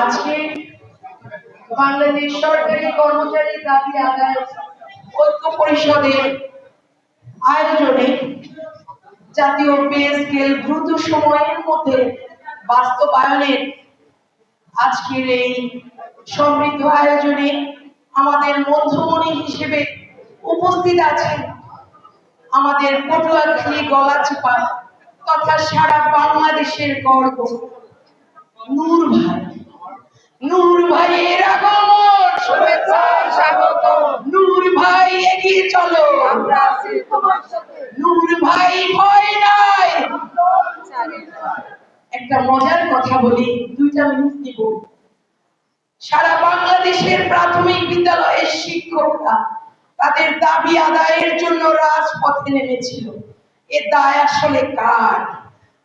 আজকে বাংলাদেশ সরকারি কর্মচারী দাবি আদায় ঐক্য পরিষদের আয়োজনে জাতীয় পে স্কেল দ্রুত সময়ের মধ্যে বাস্তবায়নের আজকের এই সমৃদ্ধ আয়োজনে আমাদের মধ্যমণি হিসেবে উপস্থিত আছেন আমাদের পটুয়াখালী গলাচিপা তথা সারা বাংলাদেশের গর্ব নূর ভাই। নূর ভাইয়ের আগমন, শুভেচ্ছা স্বাগত। নূর ভাই এগিয়ে চলো, আমরা আছি তোমার সাথে। নূর ভাই ভয় নাই। একটা মজার কথা বলি, 2টা মিনিট দিব। সারা বাংলাদেশের প্রাথমিক বিদ্যালয়ের শিক্ষকরা তাদের দাবি আদায়ের জন্য রাজপথে নেমেছিল। এ দায় আসলে কার?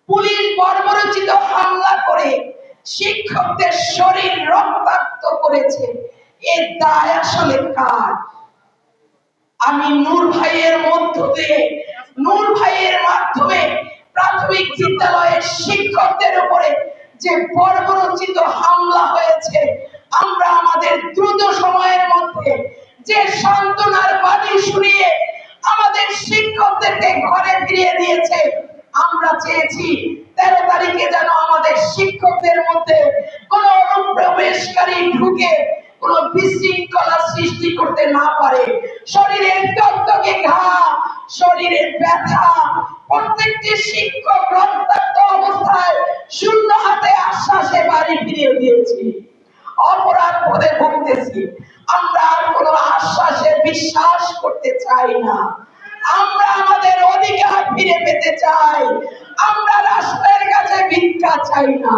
পুলিশ বর্বরোচিত হামলা করে শিক্ষকদের শরীর রক্তাক্ত করেছে, এর দায় আসলে কার? আমি নূর ভাইয়ের মধ্য দিয়ে, নূর ভাইয়ের মাধ্যমে প্রাথমিক বিদ্যালয়ের শিক্ষকদের উপরে যে বর্বরোচিত হামলা হয়েছে, আমরা আমাদের দ্রুত সময়ের মধ্যে যে সান্ত্বনার বাণী শুনিয়ে আমাদের শিক্ষকদেরকে ঘরে ফিরিয়ে দিয়েছে, আমরা চেয়েছি 13 তারিখে যেন আমাদের শিক্ষকদের মধ্যে কোন অনুপ্রবেশকারী ঢুকে কোন বিশৃঙ্খলা সৃষ্টি করতে না পারে। শরীরের টকটকে ঘা, শরীরের ব্যথা, প্রত্যেকটি শিক্ষক রক্তাক্ত অবস্থায় শূন্য হাতে আশ্বাসে বাড়ি ফিরিয়ে দিয়েছি। অপরাধ বোধে ভুগতেছি, আমরা আর কোন আশ্বাসে বিশ্বাস করতে চাই না। আমরা আমাদের অধিকার ফিরে পেতে চাই, আমরা রাষ্ট্রের কাছে ভিক্ষা চাই না।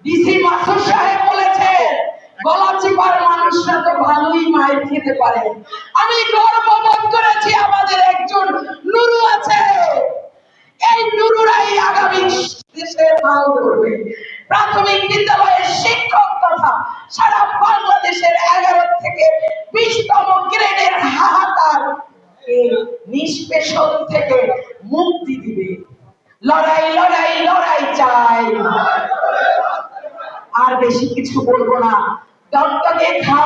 ডিসি মাসুদ সাহেব বলেছে গলাচিপার মানুষরা তো ভালোই মাইর খেতে পারে। আমি গর্ববোধ করেছি আমাদের একজন নুরু আছে, এই নুরুরাই আগামী দেশের হাল করবে। প্রাথমিক বিদ্যালয়ের শিক্ষক তথা সারা বাংলাদেশের 11 থেকে 20তম গ্রেডের হাহাকার নিষ্পেষণ থেকে মুক্তি দিবে। লড়াই লড়াই লড়াই চাই, আর বেশি কিছু বলবো না। দত্তকে খা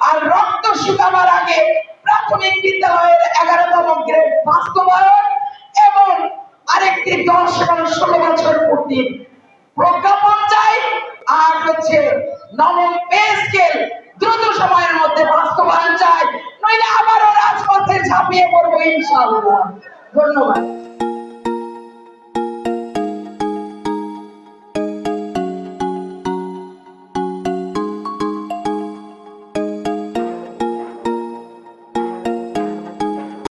আর রক্ত শুকাবার আগে প্রাথমিক বিদ্যালয়ের 11তম গ্রেড বাস্তবায়ন এবং আরেকটি 10 এবং 16 বছর পূর্তি প্রজ্ঞাপন চাই, আর হচ্ছে নবম পে স্কেল দ্রুত সময়ের মধ্যে বাস্তবায়ন চাই, নইলে আবারও রাজপথে ঝাঁপিয়ে পড়বো ইনশাআল্লাহ। ধন্যবাদ।